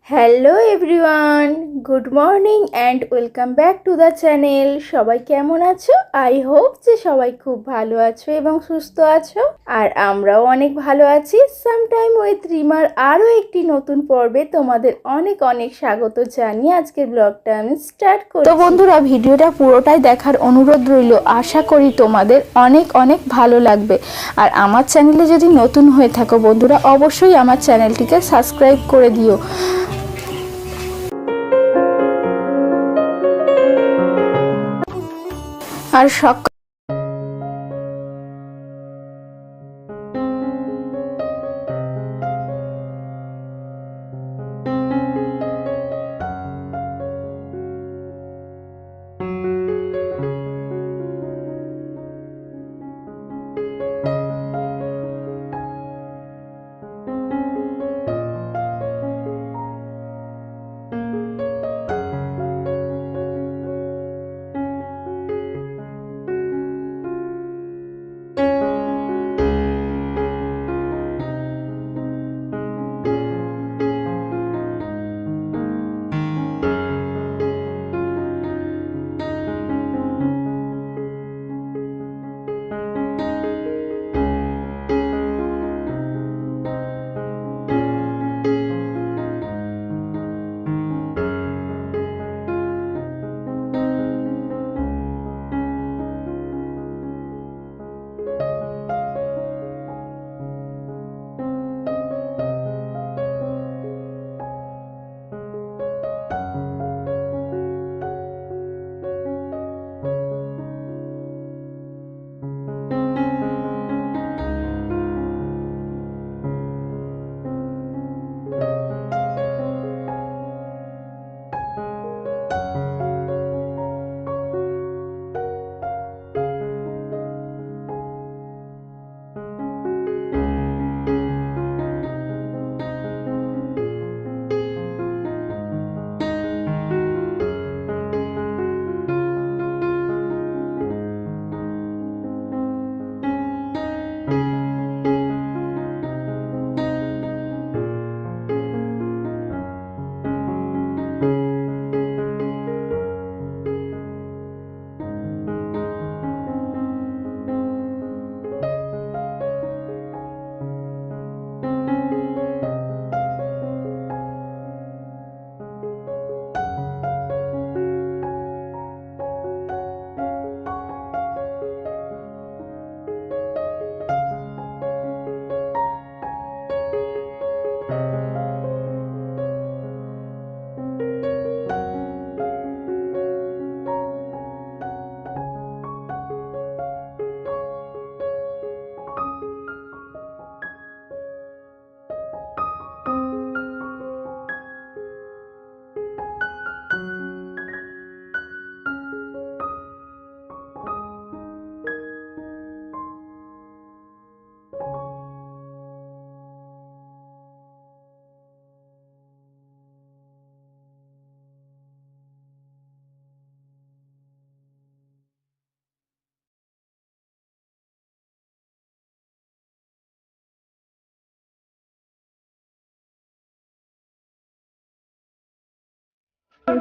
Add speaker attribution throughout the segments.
Speaker 1: Hello everyone, good morning and welcome back to the channel. সবাই কেমন আছো? I hope যে সবাই খুব ভালো আছো এবং সুস্থ আছো। আর আমরাও অনেক ভালো আছি। সামটাইম উইথ রিমার আরও একটি নতুন পর্বে তোমাদের অনেক অনেক স্বাগত জানিয়ে আজকের ব্লগটা আমি স্টার্ট করি। তো বন্ধুরা, ভিডিওটা পুরোটাই দেখার অনুরোধ রইল। আশা করি তোমাদের অনেক অনেক ভালো লাগবে। আর আমার চ্যানেলে যদি নতুন হয়ে থাকো বন্ধুরা, অবশ্যই আমার চ্যানেলটিকে সাবস্ক্রাইব করে দিও। আর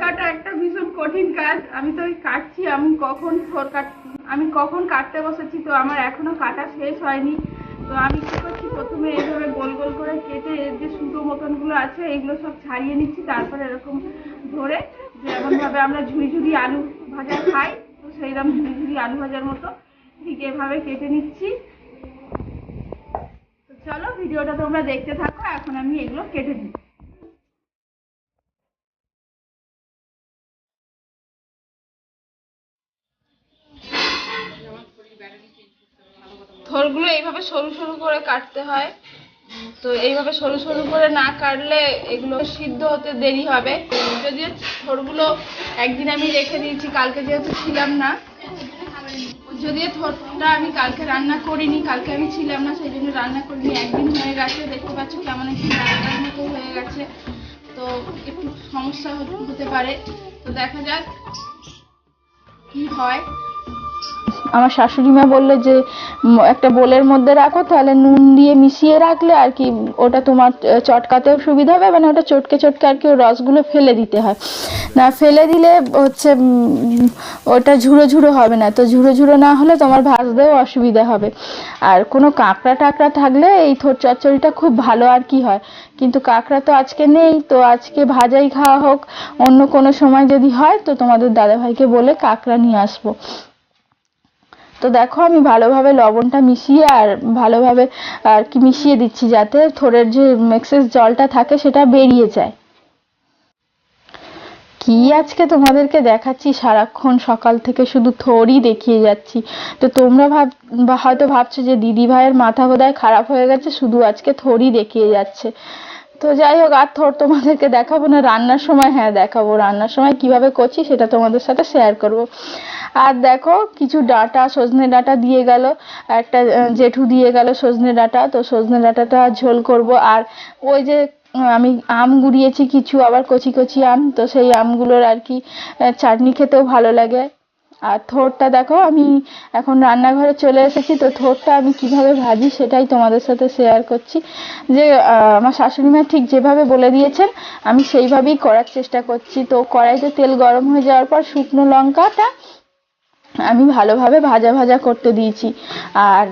Speaker 1: কাটা একটা ভীষণ কঠিন কাজ। আমি তো কাটছি, আমি কখন কাটতে বসেছি, তো আমার এখনো কাটা শেষ হয়নি। তো আমি কি করছি, প্রথমে এইভাবে গোল গোল করে কেটে এর যে সুতো মতন গুলো আছে এগুলো সব ছাড়িয়ে নিচ্ছি। তারপরে এরকম ধরে, যেমন ভাবে আমরা ঝুড়ি আলু ভাজা খাই, তো সেইরকম ঝুড়ি আলু ভাজার মতো ঠিক এভাবে কেটে নিচ্ছি। তো চলো ভিডিওটা তোমরা দেখতে থাকো। এখন আমি এগুলো কেটে দিই। থোরগুলো এইভাবে সরু সরু করে কাটতে হয়। তো এইভাবে সরু সরু করে না কাটলে এগুলো সিদ্ধ হতে দেরি হবে। যদিও থোরগুলো একদিন আমি রেখে দিয়েছি, কালকে যেহেতু ছিলাম না, যদিও থোরটা আমি কালকে রান্না করিনি, কালকে আমি ছিলাম না সেই জন্য রান্না করিনি। একদিন হয়ে গেছে, দেখতে পাচ্ছ কেমন একটু রান্নার মতো হয়ে গেছে। তো একটু সমস্যা হতে পারে। তো দেখা যাক কি হয়। আমার শাশুড়ি মা বললে যে একটা বোলের মধ্যে রাখো, তাহলে নুন দিয়ে মিশিয়ে রাখলে আর কি ওটা তোমার চটকাতেও সুবিধা হবে, মানে ওটা চটকে চটকে আর কি ওর রসগুলো ফেলে দিতে হয়, না ফেলে দিলে হচ্ছে ওটা ঝুড়ো ঝুড়ো হবে না, তো ঝুড়ো ঝুড়ো না হলে তোমার ভাজতেও অসুবিধা হবে। আর কোনো কাঁকড়া টাকড়া থাকলে এই থোড় চচ্চড়িটা খুব ভালো আর কি হয়, কিন্তু কাঁকড়া তো আজকে নেই, তো আজকে ভাজাই খাওয়া হোক, অন্য কোনো সময় যদি হয় তো তোমাদের দাদাভাইকে বলে কাঁকড়া নিয়ে আসবো। তো দেখো আমি ভালোভাবে লবণটা মিশিয়ে আর ভালোভাবে আর কি মিশিয়ে দিচ্ছি, যাতে থোড়ের যে এক্সেস জলটা থাকে সেটা বেরিয়ে যায়। কি আজকে তোমাদেরকে দেখাচ্ছি, সারাক্ষণ সকাল থেকে শুধু থোড়ই দেখিয়ে যাচ্ছি। তো তোমরা হয়তো ভাবছো যে দিদি ভাইয়ের মাথা বোধহয় খারাপ হয়ে গেছে, শুধু আজকে থোড়ই দেখিয়ে যাচ্ছে। তো যাই হোক, আর থোড় তোমাদেরকে দেখাবো না, রান্নার সময় হ্যাঁ দেখাবো, রান্নার সময় কিভাবে করছি সেটা তোমাদের সাথে শেয়ার করব। আর দেখো কিছু ডাঁটা, সজনে ডাঁটা দিয়ে গেল, একটা জেঠু দিয়ে গেল সজনে ডাঁটা, তো সজনে ডাঁটাটা ঝোল করব। আর ওই যে আমি আম গুড়িয়েছি কিছু, আবার কচি কচি আম, তো সেই আমগুলোর আর কি চাটনি খেতেও ভালো লাগে। আর থোড়টা দেখো আমি এখন রান্নাঘরে চলে এসেছি, তো থোড়টা আমি কিভাবে ভাজি সেটাই তোমাদের সাথে শেয়ার করছি। যে আমার শাশুড়ি মা ঠিক যেভাবে বলে দিয়েছেন আমি সেইভাবেই করার চেষ্টা করছি। তো কড়াইতে তেল গরম হয়ে যাওয়ার পর শুকনো লঙ্কাটা আমি ভালোভাবে ভাজা ভাজা করতে দিয়েছি। আর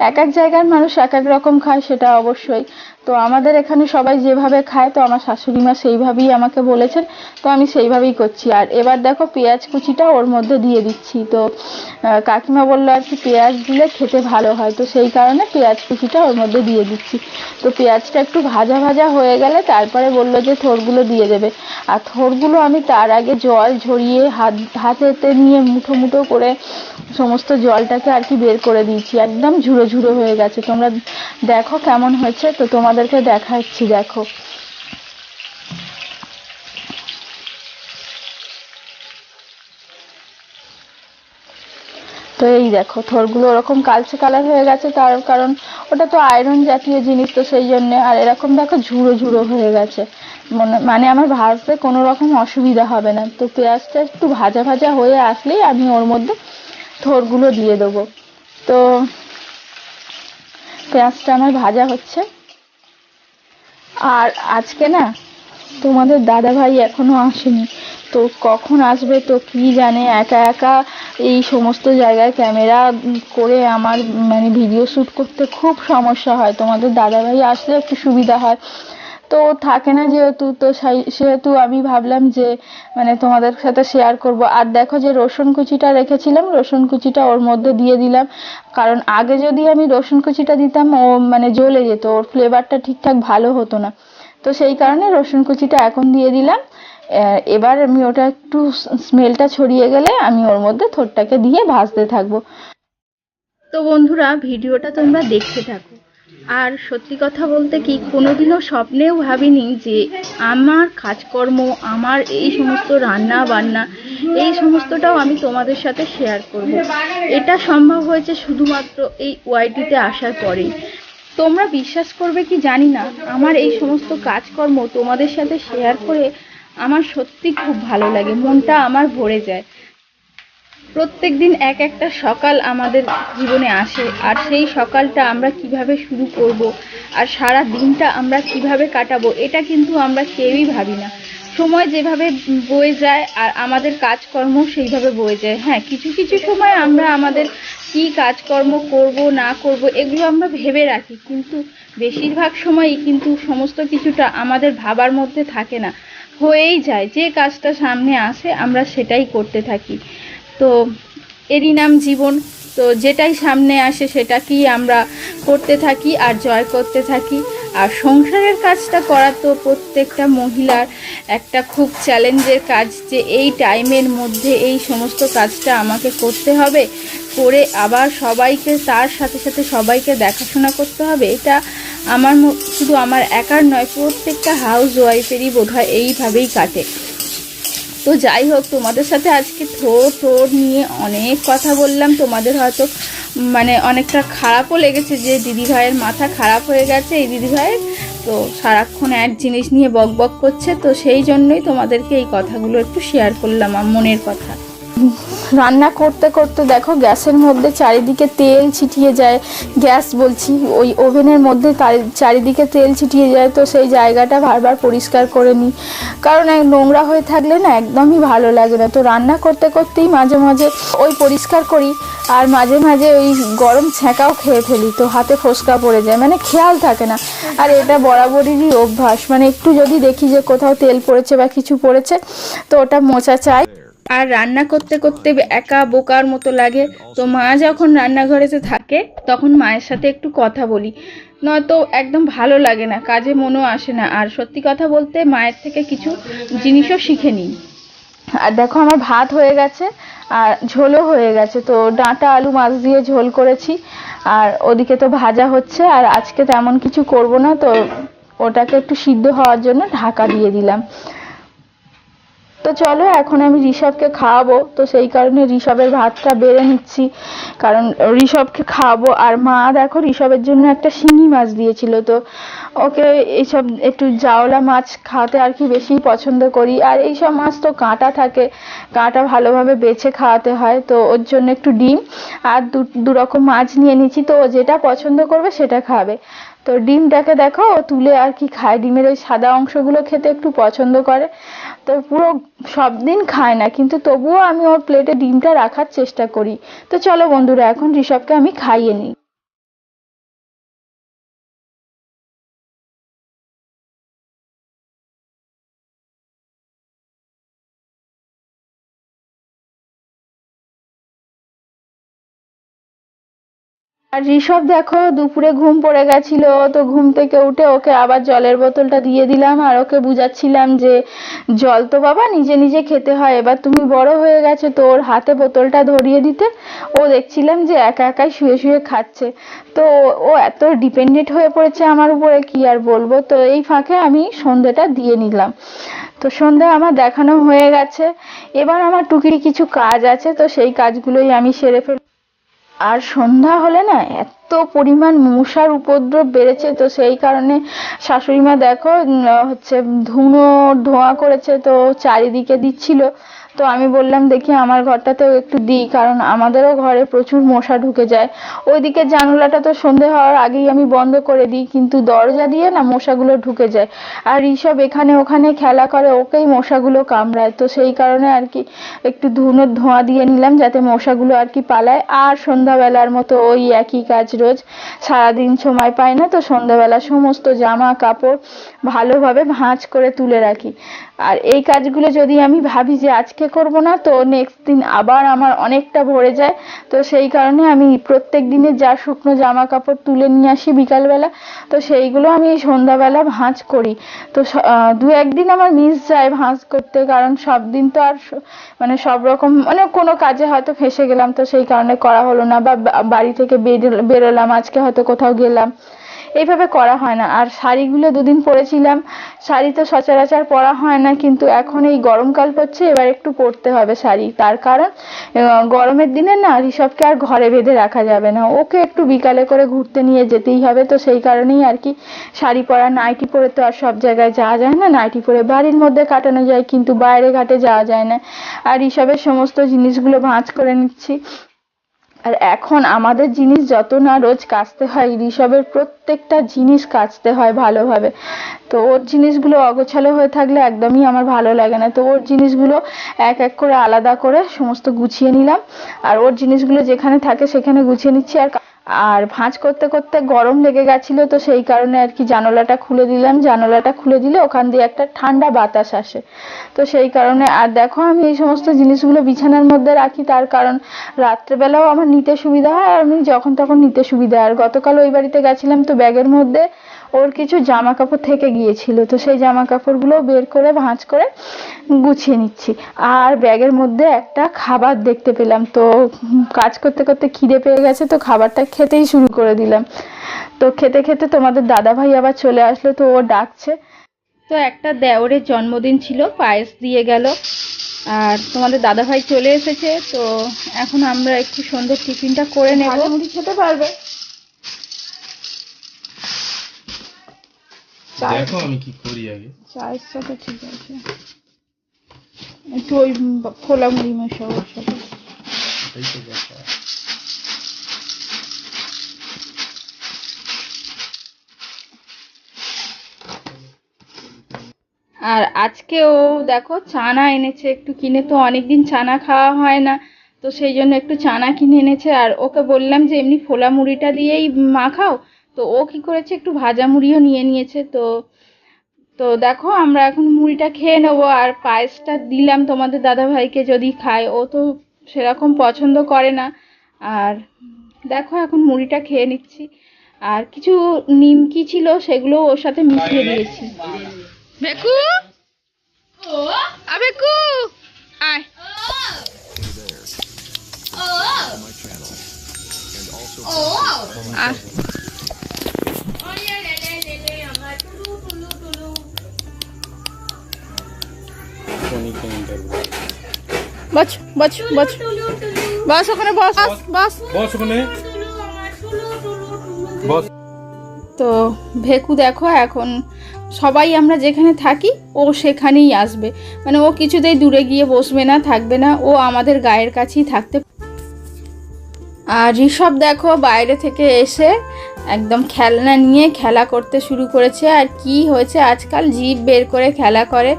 Speaker 1: এক এক জায়গার মানুষ এক এক রকম খায়, সেটা অবশ্যই। তো আমাদের এখানে সবাই যেভাবে খায়, তো আমার শাশুড়ি মা সেইভাবেই আমাকে বলেছেন, তো আমি সেইভাবেই করছি। আর এবার দেখো পেঁয়াজ কুচিটা ওর মধ্যে দিয়ে দিচ্ছি। তো কাকিমা বললো আর কি পেঁয়াজ দিলে খেতে ভালো হয়, তো সেই কারণে পেঁয়াজ কুচিটা ওর মধ্যে দিয়ে দিচ্ছি। তো পেঁয়াজটা একটু ভাজা ভাজা হয়ে গেলে তারপরে বললো যে থোড়গুলো দিয়ে দেবে। আর থোড়গুলো আমি তার আগে জল ঝরিয়ে হাতেতে নিয়ে মুঠো মুঠো করে সমস্ত জলটাকে আর কি বের করে দিয়েছি, একদম ঝুড়ো ঝুড়ো হয়ে গেছে। তোমরা দেখো কেমন হয়েছে, তো তোমাদেরকে দেখাচ্ছি দেখো। তো এই দেখো থোড়গুলো ওরকম কালচে কালার হয়ে গেছে, তার কারণ ওটা তো আয়রন জাতীয় জিনিস, তো সেই জন্য। আর এরকম দেখো ঝুড়ো ঝুড়ো হয়ে গেছে, মানে আমার ভাজতে কোনো রকম অসুবিধা হবে না। তো পেঁয়াজটা একটু ভাজা ভাজা হয়ে আসলেই আমি ওর মধ্যে থোড়গুলো দিয়ে দেবো। তো পেঁয়াজটা আমার ভাজা হচ্ছে। আর আজকে না তোমাদের দাদা ভাই এখনো আসেনি, তো কখন আসবে তো কি জানে, একা একা এই সমস্ত জায়গায় ক্যামেরা করে আমার মানে ভিডিও শ্যুট করতে খুব সমস্যা হয়। তোমাদের দাদা ভাই আসলে একটু সুবিধা হয়, তো থাকে না যেহেতু, তো সেহেতু আমি ভাবলাম যে মানে তোমাদের সাথে শেয়ার করব। আর দেখো যে রসুন কুচিটা রেখেছিলাম, রসুন কুচিটা ওর মধ্যে দিয়ে দিলাম, কারণ আগে যদি আমি রসুন কুচিটা দিতাম ও মানে জ্বলে যেত, ওর ফ্লেভারটা ঠিকঠাক ভালো হতো না, তো সেই কারণে রসুন কুচিটা এখন দিয়ে দিলাম। এবার আমি ওটা একটু স্মেলটা ছড়িয়ে গেলে আমি ওর মধ্যে থোড়টাকে দিয়ে ভাজতে থাকবো। তো বন্ধুরা ভিডিওটা তোমরা দেখতে থাকো। আর সত্যি কথা বলতে কি কোনোদিনও স্বপ্নেও ভাবিনি যে আমার কাজকর্ম, আমার এই সমস্ত রান্না বান্না, এই সমস্তটাও আমি তোমাদের সাথে শেয়ার করব। এটা সম্ভব হয়েছে শুধুমাত্র এই ওয়াইটিতে আসার পরেই। তোমরা বিশ্বাস করবে কি জানি না, আমার এই সমস্ত কাজকর্ম তোমাদের সাথে শেয়ার করে আমার সত্যি খুব ভালো লাগে, মনটা আমার ভরে যায়। প্রত্যেক দিন এক একটা সকাল আমাদের জীবনে আসে, আর সেই সকালটা আমরা কিভাবে শুরু করব আর সারা দিনটা আমরা কিভাবে কাটাবো এটা কিন্তু আমরা কেউই ভাবি না। সময় যেভাবে বয়ে যায় আর আমাদের কাজকর্ম সেইভাবে বয়ে যায়। হ্যাঁ, কিছু কিছু সময় আমরা আমাদের কি কাজকর্ম করব না করব এগুলো আমরা ভেবে রাখি, কিন্তু বেশিরভাগ সময়ই কিন্তু সমস্ত কিছুটা আমাদের ভাবার মধ্যে থাকে না, হয়েই যায়। যে কাজটা সামনে আসে আমরা সেটাই করতে থাকি, তো এরই নাম জীবন। তো যেটাই সামনে আসে সেটাকেই আমরা করতে থাকি আর জয় করতে থাকি। আর সংসারের কাজটা করা তো প্রত্যেকটা মহিলার একটা খুব চ্যালেঞ্জের কাজ, যে এই টাইমের মধ্যে এই সমস্ত কাজটা আমাকে করতে হবে, করে আবার সবাইকে তার সাথে সাথে সবাইকে দেখাশোনা করতে হবে। এটা আমার শুধু আমার একার নয়, প্রত্যেকটা হাউস ওয়াইফেরই বোধহয় এইভাবেই কাটে। তো যাই হোক, তোমাদের সাথে আজকে থোড় নিয়ে অনেক কথা বললাম। তোমাদের হয়তো মানে অনেকটা খারাপও লেগেছে যে দিদিভাইয়ের মাথা খারাপ হয়ে গেছে, এই দিদিভাইয়ের তো সারাক্ষণ এক জিনিস নিয়ে বক বক করছে, তো সেই জন্যই তোমাদেরকে এই কথাগুলো একটু শেয়ার করলাম, মনের কথা। রান্না করতে করতে দেখো গ্যাসের মধ্যে চারিদিকে তেল ছিটিয়ে যায়, গ্যাস বলছি ওই ওভেনের মধ্যে চারিদিকে তেল ছিটিয়ে যায়। তো সেই জায়গাটা বারবার পরিষ্কার করে নিই, কারণ নোংরা হয়ে থাকলে না একদমই ভালো লাগে না। তো রান্না করতে করতেই মাঝে মাঝে ওই পরিষ্কার করি, আর মাঝে মাঝে ওই গরম ছ্যাঁকাও খেয়ে ফেলি, তো হাতে ফোসকা পড়ে যায়, মানে খেয়াল থাকে না। আর এটা বরাবরেরই অভ্যাস, মানে একটু যদি দেখি যে কোথাও তেল পড়েছে বা কিছু পড়েছে তো ওটা মোছা চাই। আর রান্না করতে করতে একা বোকার মতো লাগে, তো মা যখন রান্নাঘরেতে থাকে তখন মায়ের সাথে একটু কথা বলি, নয়তো একদম ভালো লাগে না, কাজে মনও আসে না। আর সত্যি কথা বলতে মায়ের থেকে কিছু জিনিসও শিখে নিই। আর দেখো আমার ভাত হয়ে গেছে আর ঝোলও হয়ে গেছে, তো ডাঁটা আলু মাছ দিয়ে ঝোল করেছি, আর ওদিকে তো ভাজা হচ্ছে। আর আজকে তেমন কিছু করব না, তো ওটাকে একটু সিদ্ধ হওয়ার জন্য ঢাকা দিয়ে দিলাম। তো চলো এখন আমি ঋষভকে খাওয়াবো, তো সেই কারণে ঋষভের ভাতটা বেড়ে নিচ্ছি, কারণ ঋষভকে খাওয়াবো। আর মা দেখো ঋষভের জন্য একটা শিঙি মাছ দিয়েছিল, তো ওকে এইসব একটু জাওলা মাছ খাওয়াতে আর কি বেশি পছন্দ করি। আর এইসব মাছ তো কাঁটা থাকে, কাঁটা ভালোভাবে বেছে খাওয়াতে হয়, তো ওর জন্য একটু ডিম আর দু রকম মাছ নিয়ে নিচ্ছি, তো ও যেটা পছন্দ করবে সেটা খাবে। তো ডিমটাকে দেখো ও তুলে আর কি খায়, ডিমের ওই সাদা অংশগুলো খেতে একটু পছন্দ করে। তো পুরো সব দিন খায় না, কিন্তু তবুও আমি ওর প্লেটে ডিমটা রাখার চেষ্টা করি। তো চলো বন্ধুরা এখন ঋষভকে আমি খাইয়ে নিই। আর ঋষভ দেখো দুপুরে ঘুম পড়ে গেছিল, তো ঘুম থেকে উঠে ওকে আবার জলের বোতলটা দিয়ে দিলাম, আর ওকে বুঝাচ্ছিলাম যে জল তো বাবা নিজে নিজে খেতে হয়, এবার তুমি বড় হয়ে গেছো, তো ওর হাতে বোতলটা ধরিয়ে দিতে ও দেখছিলাম যে একা একাই শুয়ে শুয়ে খাচ্ছে। তো ও এত ডিপেন্ডেন্ট হয়ে পড়েছে আমার উপরে, কি আর বলবো। তো এই ফাঁকে আমি সন্ধেটা দিয়ে নিলাম। তো সন্ধে আমার দেখানো হয়ে গেছে, এবার আমার টুকির কিছু কাজ আছে, তো সেই কাজগুলোই আমি সেরে ফেলবো। আর সন্ধ্যা হলে না এত পরিমাণ মশার উপদ্রব বেড়েছে, তো সেই কারণে শাশুড়ি মা দেখো হচ্ছে ধোঁয়া করেছে, তো চারিদিকে দিচ্ছিল। তো আমি বললাম দেখি আমার ঘরটাতেও একটু দিই, কারণ আমাদেরও ঘরে প্রচুর মশা ঢুকে যায়। ওইদিকে জানলাটা তো সন্ধে হওয়ার আগেই আমি বন্ধ করে দিই, কিন্তু দরজা দিয়ে না মশাগুলো ঢুকে যায়। আর ঋষভ এখানে ওখানে খেলা করে, ওকেই মশাগুলো কামড়ায়, তো সেই কারণে আর কি একটু ধোঁয়া দিয়ে নিলাম যাতে মশাগুলো আর কি পালায়। আর সন্ধ্যাবেলার মতো ওই একই কাজ রোজ, সারাদিন সময় পাই না, তো সন্ধ্যাবেলা সমস্ত জামা কাপড় ভালোভাবে ভাঁজ করে তুলে রাখি। আর এই কাজগুলো যদি আমি ভাবি যে আজকে করব না, তো নেক্সট দিন আবার আমার অনেকটা ভরে যায়। তো সেই কারণে আমি প্রত্যেক দিনের যা শুকনো জামা কাপড় তুলে নিয়ে আসি বিকালবেলা, তো সেইগুলো আমি সন্ধ্যাবেলা ভাঁজ করি। তো দু একদিন আমার মিস যায় ভাঁজ করতে, কারণ সব দিন তো আর মানে সব রকম মানে কোনো কাজে হয়তো ফেঁসে গেলাম, তো সেই কারণে করা হলো না, বা বাড়ি থেকে বেরোলাম, আজকে হয়তো কোথাও গেলাম, এইভাবে করা হয় না। আর শাড়িগুলো দুদিন পরেছিলাম, শাড়ি তো সচরাচর পরা হয় না, কিন্তু এখন এই গরমকাল পড়ছে, এবার একটু পরতে হবে শাড়ি, তার কারণ গরমের দিনে না ঋষভকে আর ঘরে বেঁধে রাখা যাবে না, ওকে একটু বিকালে করে ঘুরতে নিয়ে যেতেই হবে। তো সেই কারণেই আর কি শাড়ি পরা, নাইটি পরে তো আর সব জায়গায় যাওয়া যায় না, নাইটি পরে বাড়ির মধ্যে কাটানো যায় কিন্তু বাইরে ঘাটে যাওয়া যায় না। আর ঋষভের সমস্ত জিনিসগুলো ভাঁজ করে নিচ্ছি। আর এখন আমাদের জিনিস যত না রোজ কাচতে হয়, ঋষভের প্রত্যেকটা জিনিস কাচতে হয় ভালোভাবে। তো ওর জিনিসগুলো অগোছালো হয়ে থাকলে একদমই আমার ভালো লাগে না, তো ওর জিনিসগুলো এক এক করে আলাদা করে সমস্ত গুছিয়ে নিলাম, আর ওর জিনিসগুলো যেখানে থাকে সেখানে গুছিয়ে নিচ্ছি। আর ভাঁজ করতে করতে গরম লেগে গেছিল, তো সেই কারণে আর কি জানালাটা খুলে দিলাম, জানালাটা খুলে দিলে ওখান দিয়ে একটা ঠান্ডা বাতাস আসে, তো সেই কারণে। আর দেখো আমি এই সমস্ত জিনিসগুলো বিছানার মধ্যে রাখি, তার কারণ রাত্রেবেলাও আমার নিতে সুবিধা হয়, আর আমি যখন তখন নিতে সুবিধা হয়। আর গতকাল ওই বাড়িতে গেছিলাম, তো ব্যাগের মধ্যে ওর কিছু জামা কাপড় থেকে গিয়েছিল, তো সেই জামা কাপড়গুলো বের করে ভাঁজ করে গুছিয়ে নিচ্ছি। আর ব্যাগের মধ্যে একটা খাবার দেখতে পেলাম, তো কাজ করতে করতে খিদে পেয়ে গেছে, তো খাবারটা খেতেই শুরু করে দিলাম। তো খেতে খেতে তোমাদের দাদা ভাই আবার চলে আসলো, তো ও ডাকছে। তো একটা দেওরের জন্মদিন ছিল, পায়েস দিয়ে গেল, আর তোমাদের দাদা ভাই চলে এসেছে। তো এখন আমরা একটু সন্ধ্যের টিফিনটা করে নেব। মুড়ি খেতে পারবে?
Speaker 2: দেখো আমি কি করি আগে।
Speaker 1: চায়ের সাথে ঠিক আছে। একটু ওই খোলা মুড়ি মেশাও ওর সাথে। আর আজকেও দেখো চানা এনেছে একটু কিনে, তো অনেকদিন চানা খাওয়া হয় না, তো সেই জন্য একটু চানা কিনে এনেছে। আর ওকে বললাম যে এমনি ফোলা মুড়িটা দিয়েই মাখাও, তো ও কি করেছে একটু ভাজা মুড়িও নিয়ে নিয়েছে। তো তো দেখো আমরা এখন মুড়িটা খেয়ে নেবো। আর পায়েসটা দিলাম তোমাদের দাদা ভাইকে যদি খায়, ও তো সেরকম পছন্দ করে না। আর দেখো এখন মুড়িটা খেয়ে নিচ্ছি। আর কিছু নিমকি ছিল, সেগুলো ওর সাথে মিশিয়ে দিয়েছি। বেকু, আবেকু, আয়। আয়। বস বস বস বস ওখানে বস বস বস ওখানে বস। তো ভেকু দেখো এখন সবাই আমরা যেখানে থাকি ও সেখানেই আসবে, মানে ও কিছুতেই দূরে গিয়ে বসবে না, থাকবে না, ও আমাদের গায়ের কাছেই থাকতে। আর ঋষভ দেখো বাইরে থেকে এসে একদম খেলনা নিয়ে খেলা করতে শুরু করেছে। আর কি হয়েছে আজকাল, জিভ বের করে খেলা করে,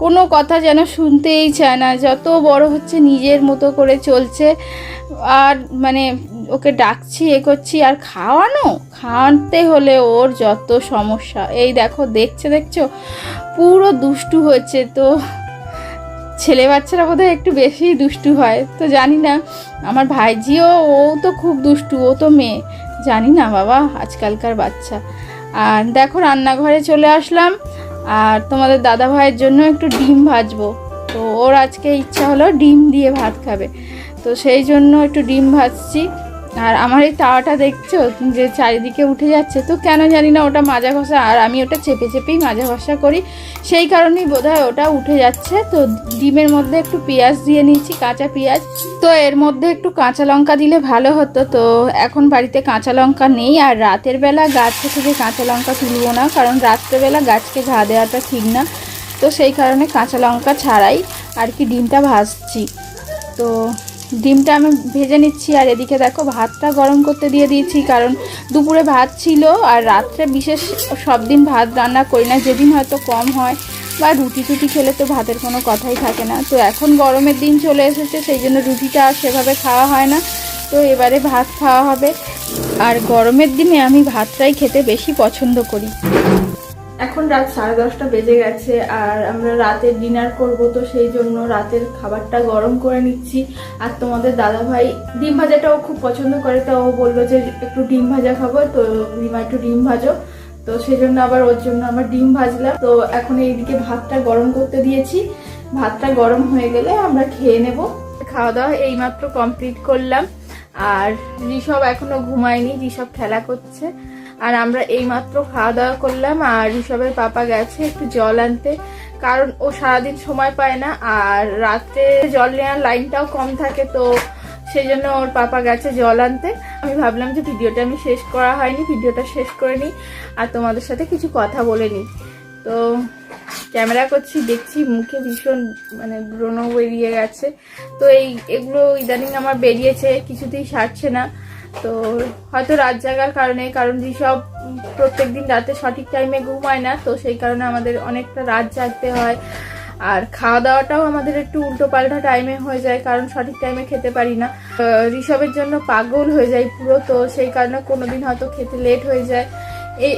Speaker 1: কোনো কথা যেন শুনতেই চায় না, যত বড় হচ্ছে নিজের মতো করে চলছে। আর মানে ওকে ডাকছি এ করছি, আর খাওয়াতে হলে ওর যত সমস্যা। এই দেখো দেখছো পুরো দুষ্টু হচ্ছে। তো ছেলে বাচ্চারা বোধহয় একটু বেশি দুষ্টু হয়, তো জানি না। আমার ভাইজিও ও তো খুব দুষ্টু, ও তো মেয়ে, জানি না বাবা আজকালকার বাচ্চা। আর দেখো রান্নাঘরে চলে আসলাম, আর তোমাদের দাদা ভাইয়ের জন্য একটু ডিম ভাজবো। তো ওর আজকে ইচ্ছা হলো ডিম দিয়ে ভাত খাবে, তো সেই জন্য একটু ডিম ভাজছি। আর আমার এই তাওয়াটা দেখছো যে চারিদিকে উঠে যাচ্ছে, তো কেন জানি না ওটা মাজা ঘষা, আর আমি ওটা চেপে চেপেই মাজা ঘষা করি, সেই কারণেই বোধহয় ওটা উঠে যাচ্ছে। তো ডিমের মধ্যে একটু পেঁয়াজ দিয়ে নিচ্ছি, কাঁচা পেঁয়াজ। তো এর মধ্যে একটু কাঁচা লঙ্কা দিলে ভালো হতো, তো এখন বাড়িতে কাঁচা লঙ্কা নেই। আর রাতের বেলা গাছ থেকে কাঁচা লঙ্কা তুলবো না, কারণ রাত্রেবেলা গাছকে ঘা দেওয়াটা ঠিক না, তো সেই কারণে কাঁচা লঙ্কা ছাড়াই আর কি ডিমটা ভাজছি। তো ডিমটা আমি ভেজে নিচ্ছি। আর এদিকে দেখো ভাতটা গরম করতে দিয়ে দিয়েছি, কারণ দুপুরে ভাত ছিল। আর রাত্রে বিশেষ সব দিন ভাত রান্না করি না, যেদিন হয়তো কম হয় বা রুটি টুটি খেলে তো ভাতের কোনো কথাই থাকে না। তো এখন গরমের দিন চলে এসেছে, সেই জন্য রুটিটা আর সেভাবে খাওয়া হয় না, তো এবারে ভাত খাওয়া হবে। আর গরমের দিনে আমি ভাতটাই খেতে বেশি পছন্দ করি। এখন রাত 10:30 বেজে গেছে, আর আমরা রাতের ডিনার করব, তো সেই জন্য রাতের খাবারটা গরম করে নিচ্ছি। আর তোমাদের দাদা ভাই ডিম ভাজাটাও খুব পছন্দ করে, তো ও বললো যে একটু ডিম ভাজা খাবো, তো রিমা একটু ডিম ভাজো, তো সেই জন্য আবার ওর জন্য আমার ডিম ভাজলাম। তো এখন এইদিকে ভাতটা গরম করতে দিয়েছি, ভাতটা গরম হয়ে গেলে আমরা খেয়ে নেব। খাওয়া দাওয়া এইমাত্র কমপ্লিট করলাম। আর ঋষভ এখনো ঘুমায়নি, ঋষভ খেলা করছে। আর আমরা এইমাত্র খাওয়া দাওয়া করলাম। আর ঋষভের পাপা গেছে একটু জল আনতে, কারণ ও সারাদিন সময় পায় না, আর রাত্রে জল নেওয়ার লাইনটাও কম থাকে, তো সেই জন্য ওর পাপা গেছে জল আনতে। আমি ভাবলাম যে ভিডিওটা আমি শেষ করা হয়নি, ভিডিওটা শেষ করে নিই আর তোমাদের সাথে কিছু কথা বলে নিই। তো ক্যামেরা করছি, দেখছি মুখে ভীষণ মানে ব্রণ বেরিয়ে গেছে, তো এগুলো ইদানিং আমার বেরিয়েছে, কিছুতেই সারছে না। তো হয়তো রাত জাগার কারণে, কারণ ঋষভ প্রত্যেকদিন রাতে সঠিক টাইমে ঘুমায় না, তো সেই কারণে আমাদের অনেকটা রাত জাগতে হয়। আর খাওয়া দাওয়াটাও আমাদের একটু উল্টো পাল্টা টাইমে হয়ে যায়, কারণ সঠিক টাইমে খেতে পারি না। ঋষভের জন্য পাগল হয়ে যায় পুরো, তো সেই কারণে কোনোদিন হয়তো খেতে লেট হয়ে যায়।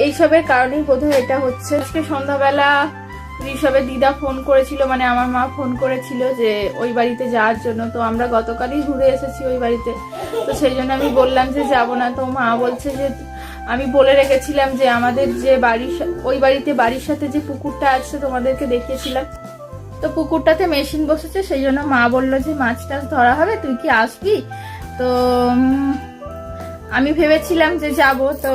Speaker 1: এইসবের কারণেই বোধহয় এটা হচ্ছে। আজকে সন্ধ্যাবেলা ঋষভের দিদা ফোন করেছিল, মানে আমার মা ফোন করেছিল যে ওই বাড়িতে যাওয়ার জন্য, তো আমরা গতকালই ঘুরে এসেছি ওই বাড়িতে, তো সেই জন্য আমি বললাম যে যাব না। তো মা বলছে যে আমি বলে রেখেছিলাম যে আমাদের যে ওই বাড়িতে বাড়ির সাথে যে পুকুরটা আছে তোমাদেরকে দেখিয়েছিলাম, তো পুকুরটাতে মেশিন বসেছে, সেই জন্য মা বললো যে মাছ টাছ ধরা হবে, তুই কি আসবি? তো আমি ভেবেছিলাম যে যাব, তো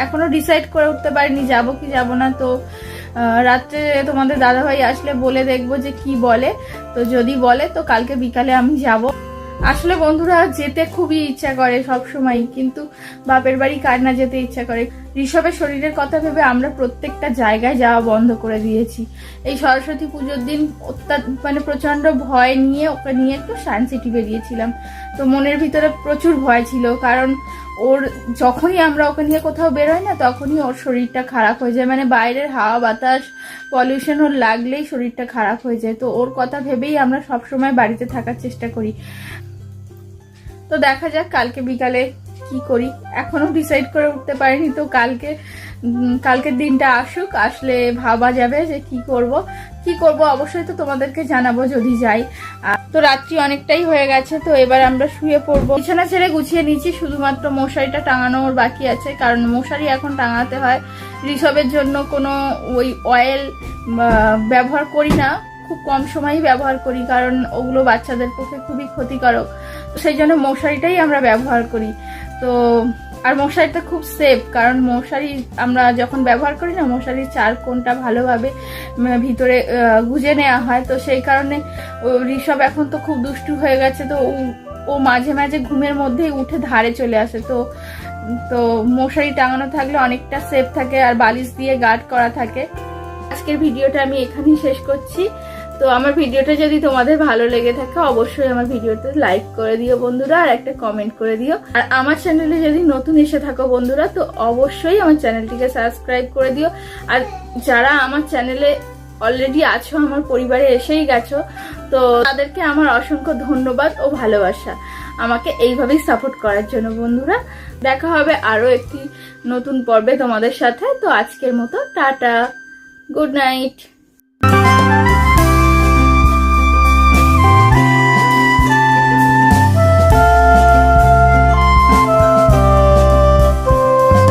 Speaker 1: এখনো ডিসাইড করে উঠতে পারিনি যাব কি যাব না। তো রাত্রে তোমাদের দাদাভাই আসলে বলে দেখবো যে কি বলে, তো যদি বলে তো কালকে বিকালে আমি যাব। আসলে বন্ধুরা যেতে খুবই ইচ্ছা করে সব সময়, কিন্তু বাপের বাড়ি কার না যেতে ইচ্ছা করে। ঋষভের শরীরের কথা ভেবে আমরা প্রত্যেকটা জায়গায় যাওয়া বন্ধ করে দিয়েছি। এই সরস্বতী পুজোর দিন মানে প্রচন্ড ভয় নিয়ে ওকে নিয়ে একটু সায়েন্স সিটি বেরিয়েছিলাম। তো মনের ভিতরে প্রচুর ভয় ছিল, কারণ ওর যখনই আমরা ওকে নিয়ে কোথাও বেরোই না তখনই ওর শরীরটা খারাপ হয়ে যায়, মানে বাইরের হাওয়া বাতাস পলিউশন ওর লাগলেই শরীরটা খারাপ হয়ে যায়। তো ওর কথা ভেবেই আমরা সবসময় বাড়িতে থাকার চেষ্টা করি। তো দেখা যাক কালকে বিকালে কি করি, এখনো ডিসাইড করে উঠতে পারিনি। তো কালকের দিনটা আসুক, আসলে ভাবা যাবে যে কি করব অবশ্যই তো তোমাদেরকে জানাবো যদি যাই। তো রাত্রি অনেকটাই হয়ে গেছে, তো এবার আমরা শুয়ে পড়বো। বিছানা ছেড়ে গুছিয়ে নিচ্ছি, শুধুমাত্র মশারিটা টাঙানো ওর বাকি আছে, কারণ মশারি এখন টাঙাতে হয়। ঋষভের জন্য কোনো ওই অয়েল ব্যবহার করি না, খুব কম সময়ই ব্যবহার করি, কারণ ওগুলো বাচ্চাদের পক্ষে খুবই ক্ষতিকারক। তো সেই জন্য মশারিটাই আমরা ব্যবহার করি। তো আর মশারিটা খুব সেফ, কারণ মশারি আমরা যখন ব্যবহার করি না, মশারির চার কোণটা ভালোভাবে ভিতরে গুজে নেওয়া হয়। তো সেই কারণে ঋষভ এখন তো খুব দুষ্টু হয়ে গেছে, তো ও মাঝে মাঝে ঘুমের মধ্যেই উঠে ধারে চলে আসে। তো মশারি টাঙানো থাকলে অনেকটা সেফ থাকে, আর বালিশ দিয়ে গার্ড করা থাকে। আজকের ভিডিওটা আমি এখানেই শেষ করছি। তো আমার ভিডিওটা যদি তোমাদের ভালো লেগে থাকে অবশ্যই আমার ভিডিওতে লাইক করে দিও বন্ধুরা, আর একটা কমেন্ট করে দিও। আর আমার চ্যানেলে যদি নতুন এসে থাকো বন্ধুরা, তো অবশ্যই আমার চ্যানেলটিকে সাবস্ক্রাইব করে দিও। আর যারা আমার চ্যানেলে অলরেডি আছো, আমার পরিবারে এসেই গেছো, তো তাদেরকে আমার অসংখ্য ধন্যবাদ ও ভালোবাসা আমাকে এইভাবেই সাপোর্ট করার জন্য। বন্ধুরা, দেখা হবে আরো একটি নতুন পর্বে তোমাদের সাথে। তো আজকের মতো টাটা, গুড নাইট।